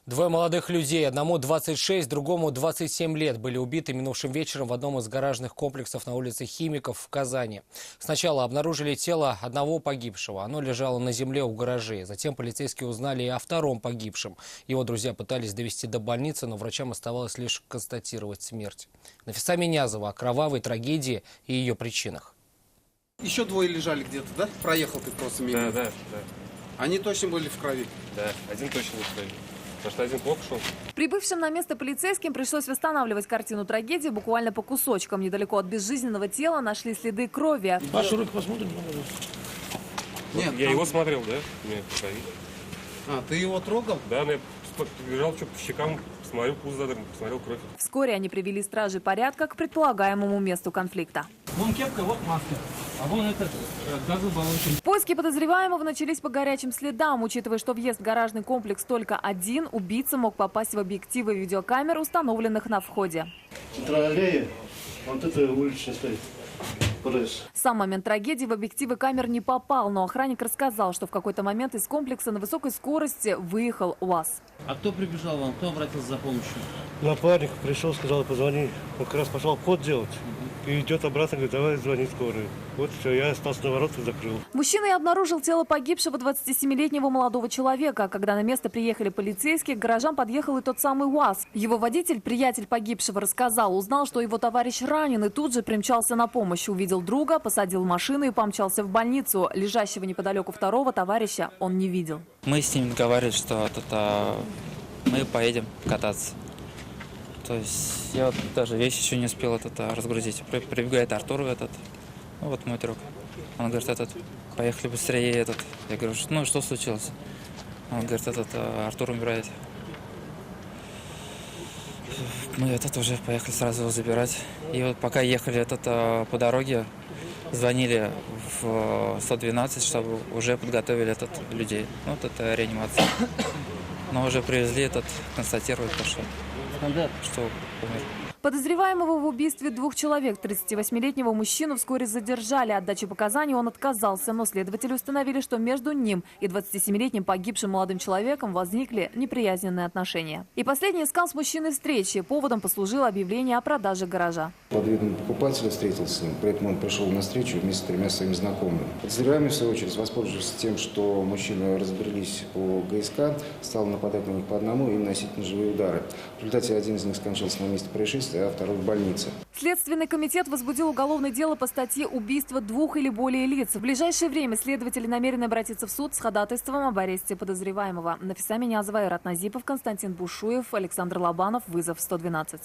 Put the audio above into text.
Двое молодых людей, одному 26, другому 27 лет, были убиты минувшим вечером в одном из гаражных комплексов на улице Химиков в Казани. Сначала обнаружили тело одного погибшего. Оно лежало на земле у гаражей. Затем полицейские узнали и о втором погибшем. Его друзья пытались довести до больницы, но врачам оставалось лишь констатировать смерть. Нафиса Минязова о кровавой трагедии и ее причинах. Еще двое лежали где-то, да? Проехал ты просто мимо. Да. Они точно были в крови? Да, один точно не стоит. Потому что один плохо шел. Прибывшим на место полицейским пришлось восстанавливать картину трагедии буквально по кусочкам. Недалеко от безжизненного тела нашли следы крови. Ваши руки посмотрим. Нет, Я его смотрел, да? Мне в крови. А, ты его трогал? Да, я лежал что по щекам, смотрел пульс задран, посмотрел кровь. Вскоре они привели стражи порядка к предполагаемому месту конфликта. Вон кепка, вот маска. А вон этот газовый баллончик. Поиски подозреваемого начались по горячим следам. Учитывая, что въезд в гаражный комплекс только один, убийца мог попасть в объективы видеокамер, установленных на входе. Центральная аллея, вот это улица стоит. Сам момент трагедии в объективы камер не попал, но охранник рассказал, что в какой-то момент из комплекса на высокой скорости выехал УАЗ. А кто прибежал вам? Кто обратился за помощью? Напарник пришел, сказал, позвони. Он как раз пошел вход делать. И идет обратно, говорит, давай звони скорую. Вот все, я остался на воротах, закрыл. Мужчина и обнаружил тело погибшего 27-летнего молодого человека. Когда на место приехали полицейские, к гаражам подъехал и тот самый УАЗ. Его водитель, приятель погибшего, рассказал, узнал, что его товарищ ранен, и тут же примчался на помощь. Увидел друга, посадил машину и помчался в больницу. Лежащего неподалеку второго товарища он не видел. Мы с ним договаривались, что мы поедем кататься. То есть я вот даже вещи еще не успел разгрузить. Прибегает Артур ну вот мой друг. Он говорит, поехали быстрее Я говорю, что случилось? Он говорит, Артур умирает. Мы уже поехали сразу его забирать. И вот пока ехали по дороге, звонили в 112, чтобы уже подготовили людей. Вот это реанимация. Но уже привезли констатировать то, что умер. Подозреваемого в убийстве двух человек, 38-летнего мужчину, вскоре задержали. От дачи показаний он отказался, но следователи установили, что между ним и 27-летним погибшим молодым человеком возникли неприязненные отношения. И последний искал с мужчиной встречи. Поводом послужило объявление о продаже гаража. Под видом покупателя встретился с ним, поэтому он пришел на встречу вместе с тремя своими знакомыми. Подозреваемый, в свою очередь, воспользовался тем, что мужчины разбрелись по ГСК, стал нападать на них по одному и наносить ножевые удары. В результате один из них скончался на месте происшествия, а второй в больнице. Следственный комитет возбудил уголовное дело по статье «Убийство двух или более лиц». В ближайшее время следователи намерены обратиться в суд с ходатайством об аресте подозреваемого. Нафиса Минязова, Айрат Назипов, Константин Бушуев, Александр Лобанов. Вызов 112.